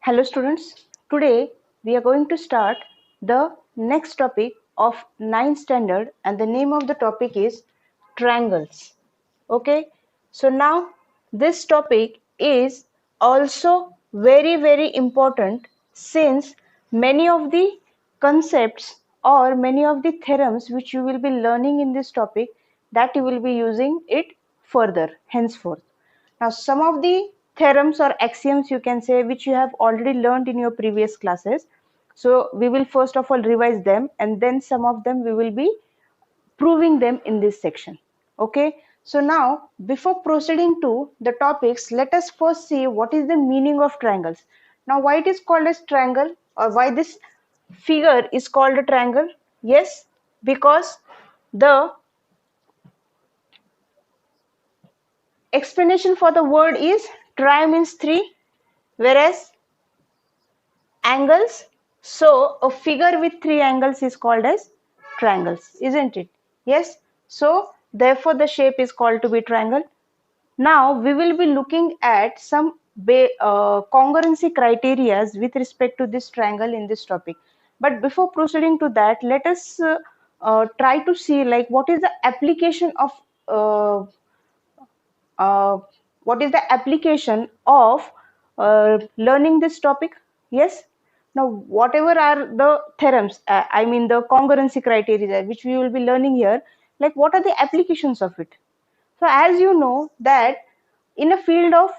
Hello students, today we are going to start the next topic of 9th standard and the name of the topic is triangles. Okay, so now this topic is also very important since many of the concepts or many of the theorems which you will be learning in this topic that you will be using it further henceforth. Now, some of the theorems or axioms you can say which you have already learned in your previous classes. So, we will first of all revise them and then some of them we will be proving them in this section. Okay. So, now before proceeding to the topics, let us first see what is the meaning of triangles. Now, why it is called as triangle or why this figure is called a triangle? Yes, because the explanation for the word is tri means three, whereas angles, so a figure with three angles is called as triangles, isn't it? Yes, so therefore the shape is called to be triangle. Now we will be looking at some congruency criteria with respect to this triangle in this topic. But before proceeding to that, let us try to see like what is the application of uh, uh, what is the application of learning this topic. Yes, now whatever are the theorems, I mean the congruency criteria which we will be learning here, like what are the applications of it. So as you know that in a field of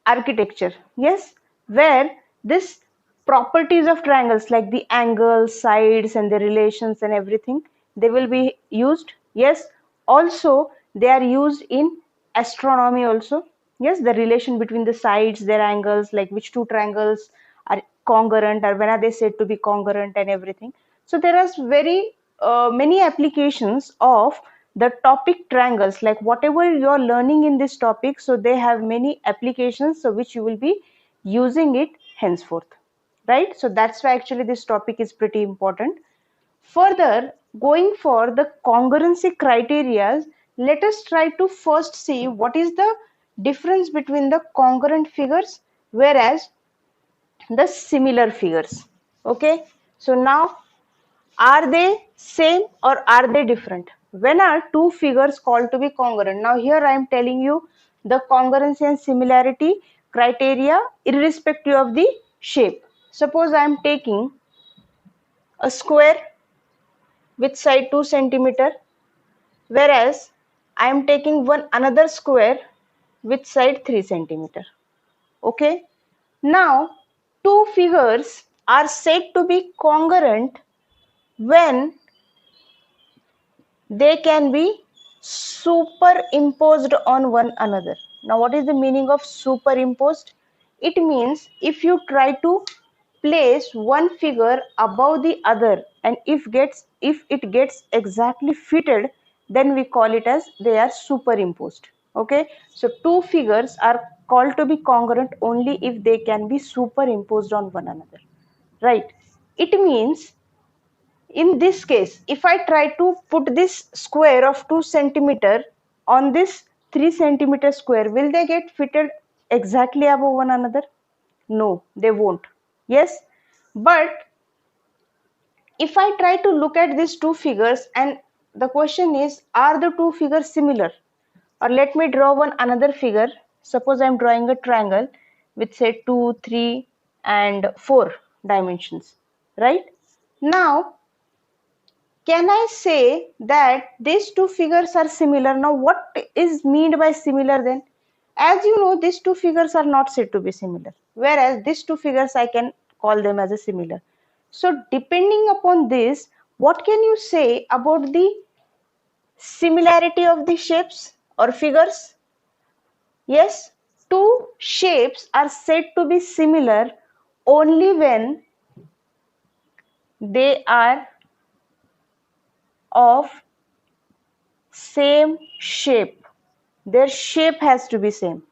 architecture, yes, where this properties of triangles like the angles, sides and the relations and everything, they will be used. Yes, also they are used in astronomy also. Yes, the relation between the sides, their angles, like which two triangles are congruent or when are they said to be congruent and everything. So there are very many applications of the topic triangles, like whatever you are learning in this topic, so they have many applications, so which you will be using it henceforth, right? So that's why actually this topic is pretty important. Further, going for the congruency criteria, let us try to first see what is the difference between the congruent figures whereas the similar figures. Okay, so now are they same or are they different? When are two figures called to be congruent? Now here I am telling you the congruency and similarity criteria irrespective of the shape. Suppose I am taking a square with side 2 centimeter, whereas I am taking one another square with side 3 centimeter. Okay. Now two figures are said to be congruent when they can be superimposed on one another. Now, what is the meaning of superimposed? It means if you try to place one figure above the other and if it gets exactly fitted, then we call it as they are superimposed. Okay, so two figures are called to be congruent only if they can be superimposed on one another, right? It means in this case, if I try to put this square of 2 centimeter on this 3 centimeter square, will they get fitted exactly above one another? No, they won't. Yes, but if I try to look at these two figures and the question is, are the two figures similar? Or let me draw one another figure. Suppose I am drawing a triangle with say 2, 3 and 4 dimensions, right? Now can I say that these two figures are similar? Now, what is meant by similar then? As you know, these two figures are not said to be similar, whereas these two figures I can call them as a similar. So, depending upon this, what can you say about the similarity of the shapes or figures? Yes, two shapes are said to be similar only when they are of same shape. Their shape has to be same.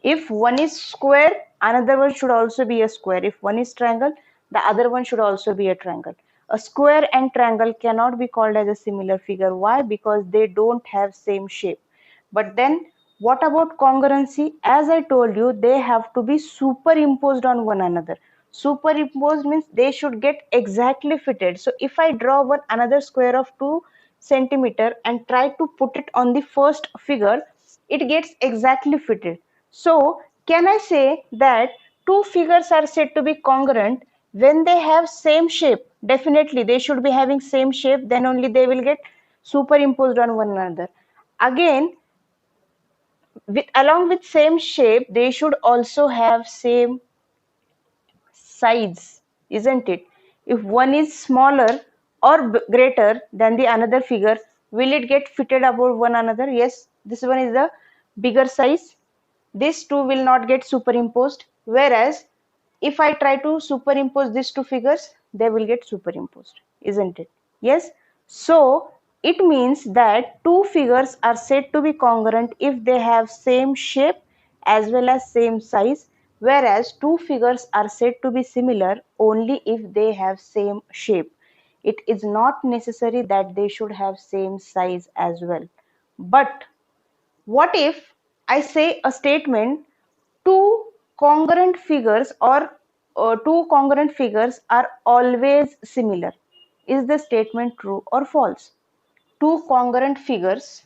If one is square, another one should also be a square. If one is triangle, the other one should also be a triangle. A square and triangle cannot be called as a similar figure. Why? Because they don't have same shape. But then what about congruency? As I told you, they have to be superimposed on one another. Superimposed means they should get exactly fitted. So if I draw one another square of 2 centimeter and try to put it on the first figure, it gets exactly fitted. So can I say that two figures are said to be congruent when they have same shape? Definitely they should be having same shape, then only they will get superimposed on one another. Again, along with same shape, they should also have same size, isn't it? If one is smaller or greater than the another figure, will it get fitted above one another? Yes, this one is the bigger size. These two will not get superimposed. Whereas if I try to superimpose these two figures, they will get superimposed, isn't it? Yes. So it means that two figures are said to be congruent if they have same shape as well as same size, whereas two figures are said to be similar only if they have same shape. It is not necessary that they should have same size as well. But what if I say a statement, two congruent figures or two congruent figures are always similar? Is the statement true or false? Two congruent figures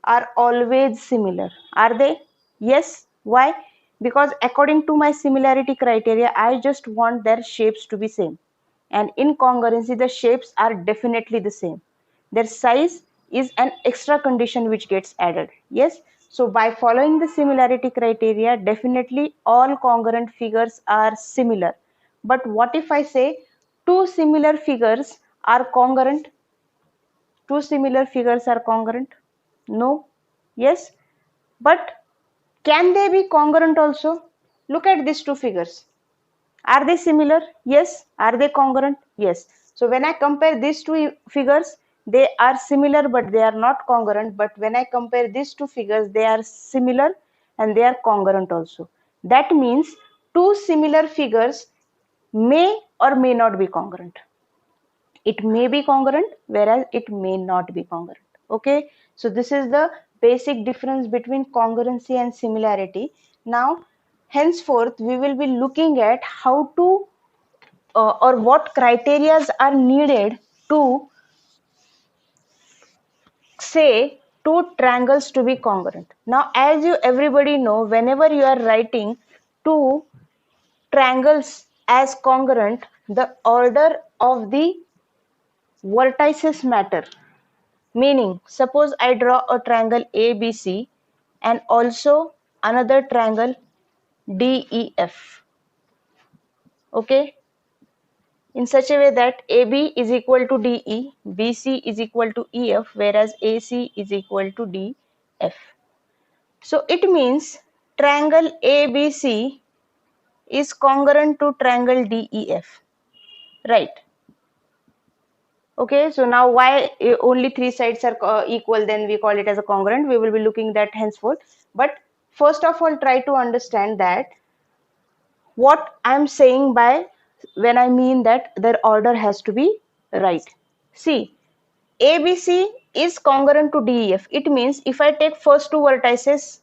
are always similar. Are they? Yes. Why? Because according to my similarity criteria, I just want their shapes to be same. And in congruency, the shapes are definitely the same. Their size is an extra condition which gets added. Yes. So by following the similarity criteria, definitely all congruent figures are similar. But what if I say two similar figures are congruent? Two similar figures are congruent? No. Yes. But can they be congruent also? Look at these two figures. Are they similar? Yes. Are they congruent? Yes. So when I compare these two figures, they are similar but they are not congruent. But when I compare these two figures, they are similar and they are congruent also. That means two similar figures may or may not be congruent. It may be congruent, whereas it may not be congruent. Okay, so this is the basic difference between congruency and similarity. Now henceforth we will be looking at how to or what criterias are needed to say two triangles to be congruent. Now as you everybody know, whenever you are writing two triangles as congruent, the order of the vertices matter. Meaning, suppose I draw a triangle ABC and also another triangle DEF. Okay, in such a way that AB is equal to DE, BC is equal to EF, whereas AC is equal to DF. So it means triangle ABC is congruent to triangle DEF, right? Okay, so now why only three sides are equal, then we call it as a congruent. We will be looking that henceforth. But first of all, try to understand that what I'm saying by when I mean that their order has to be right. See, ABC is congruent to DEF. It means if I take first two vertices,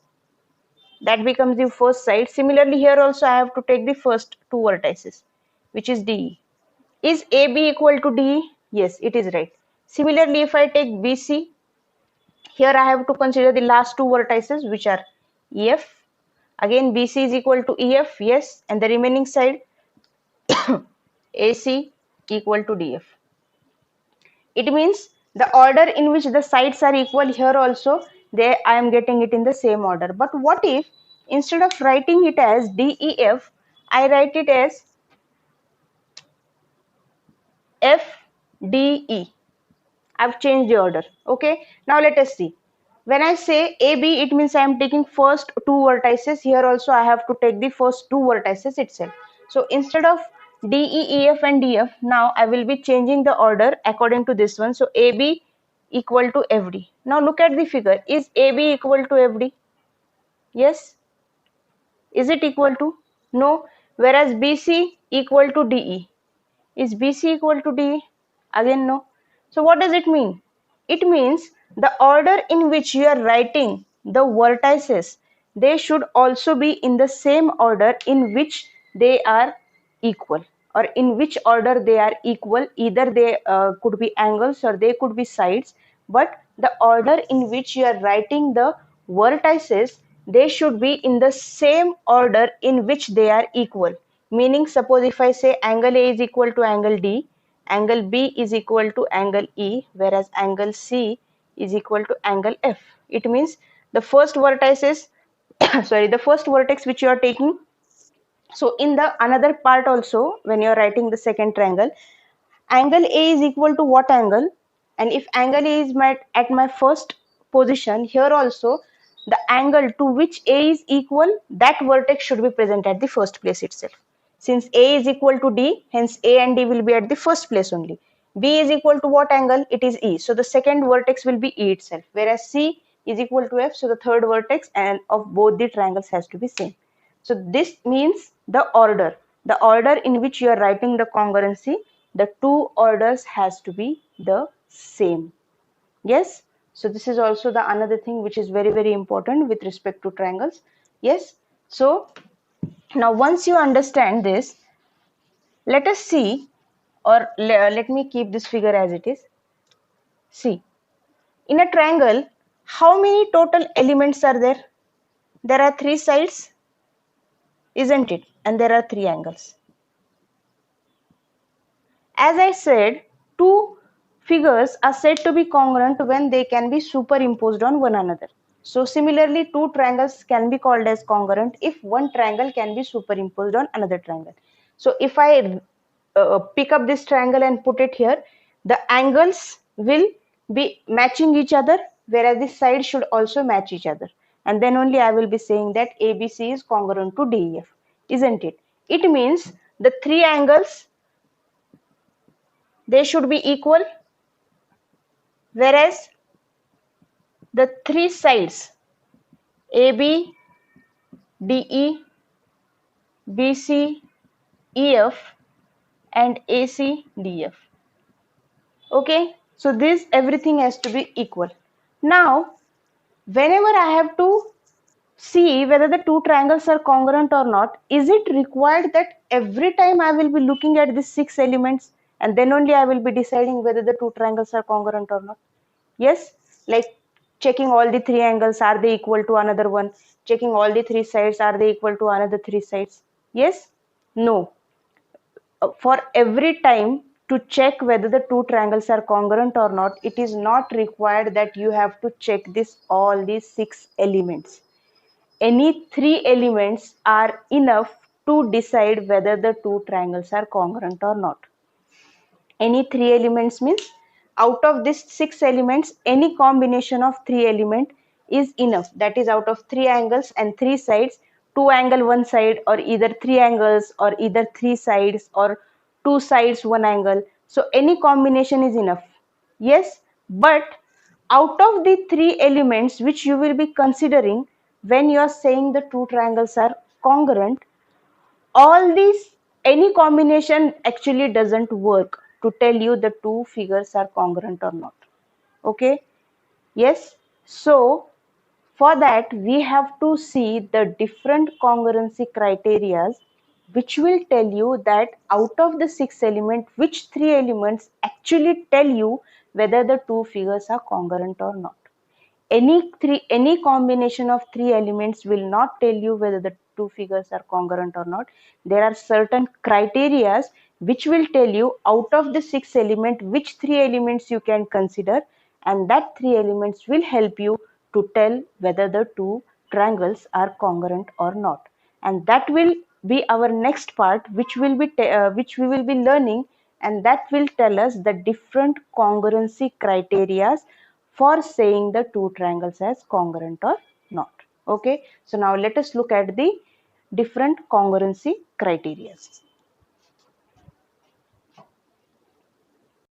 that becomes the first side. Similarly, here also I have to take the first two vertices, which is DE. Is AB equal to DE? Yes, it is right. Similarly, if I take BC, here I have to consider the last two vertices, which are EF. Again, BC is equal to EF, yes, and the remaining side AC equal to DF. It means the order in which the sides are equal here also, there I am getting it in the same order. But what if instead of writing it as DEF, I write it as FDE? I've changed the order. Okay, now let us see. When I say AB, it means I am taking first two vertices. Here also I have to take the first two vertices itself. So instead of DE, EF and DF, now I will be changing the order according to this one. So AB equal to FD. Now look at the figure. Is AB equal to FD? Yes. Is it equal to? No. Whereas BC equal to DE. Is BC equal to DE? Again no. So what does it mean? It means the order in which you are writing the vertices, they should also be in the same order in which they are equal, or in which order they are equal. Either they could be angles or they could be sides, but the order in which you are writing the vertices, they should be in the same order in which they are equal. Meaning, suppose if I say angle A is equal to angle D, angle B is equal to angle E, whereas angle C is equal to angle F. It means the first vertex is sorry, the first vertex which you are taking. So in the another part also, when you are writing the second triangle, angle A is equal to what angle? And if angle A is at my first position, here also the angle to which A is equal, that vertex should be present at the first place itself. Since A is equal to D, hence A and D will be at the first place only. B is equal to what angle? It is E. So the second vertex will be E itself. Whereas C is equal to F, so the third vertex and of both the triangles has to be same. So this means the order in which you are writing the congruency, the two orders has to be the same. Yes. So this is also the another thing which is very, very important with respect to triangles. Yes. So now once you understand this, let us see, or let me keep this figure as it is. See, in a triangle, how many total elements are there? There are three sides, isn't it? And there are three angles. As I said, two figures are said to be congruent when they can be superimposed on one another. So similarly, two triangles can be called as congruent if one triangle can be superimposed on another triangle. So if I pick up this triangle and put it here, the angles will be matching each other, whereas the sides should also match each other. And then only I will be saying that ABC is congruent to DEF, isn't it? It means the three angles, they should be equal, whereas the three sides AB, DE, BC, EF and AC, DF. Okay, so this everything has to be equal. Now, whenever I have to see whether the two triangles are congruent or not, is it required that every time I will be looking at these six elements and then only I will be deciding whether the two triangles are congruent or not? Yes, like checking all the three angles, are they equal to another one? Checking all the three sides, are they equal to another three sides? Yes? No. For every time to check whether the two triangles are congruent or not, it is not required that you have to check all these six elements. Any three elements are enough to decide whether the two triangles are congruent or not. Any three elements means out of these six elements, any combination of three element is enough. That is, out of three angles and three sides, two angle one side, or either three angles, or either three sides, or two sides one angle. So any combination is enough. Yes, but out of the three elements which you will be considering when you are saying the two triangles are congruent, all these, any combination actually doesn't work to tell you the two figures are congruent or not. Okay, yes. So for that we have to see the different congruency criterias which will tell you that out of the six elements, which three elements actually tell you whether the two figures are congruent or not. Any combination of three elements will not tell you whether the two figures are congruent or not. There are certain criterias which will tell you out of the six elements which three elements you can consider, and that three elements will help you to tell whether the two triangles are congruent or not. And that will be our next part, which which we will be learning, and that will tell us the different congruency criterias for saying the two triangles as congruent or not. Okay, so now let us look at the different congruency criteria.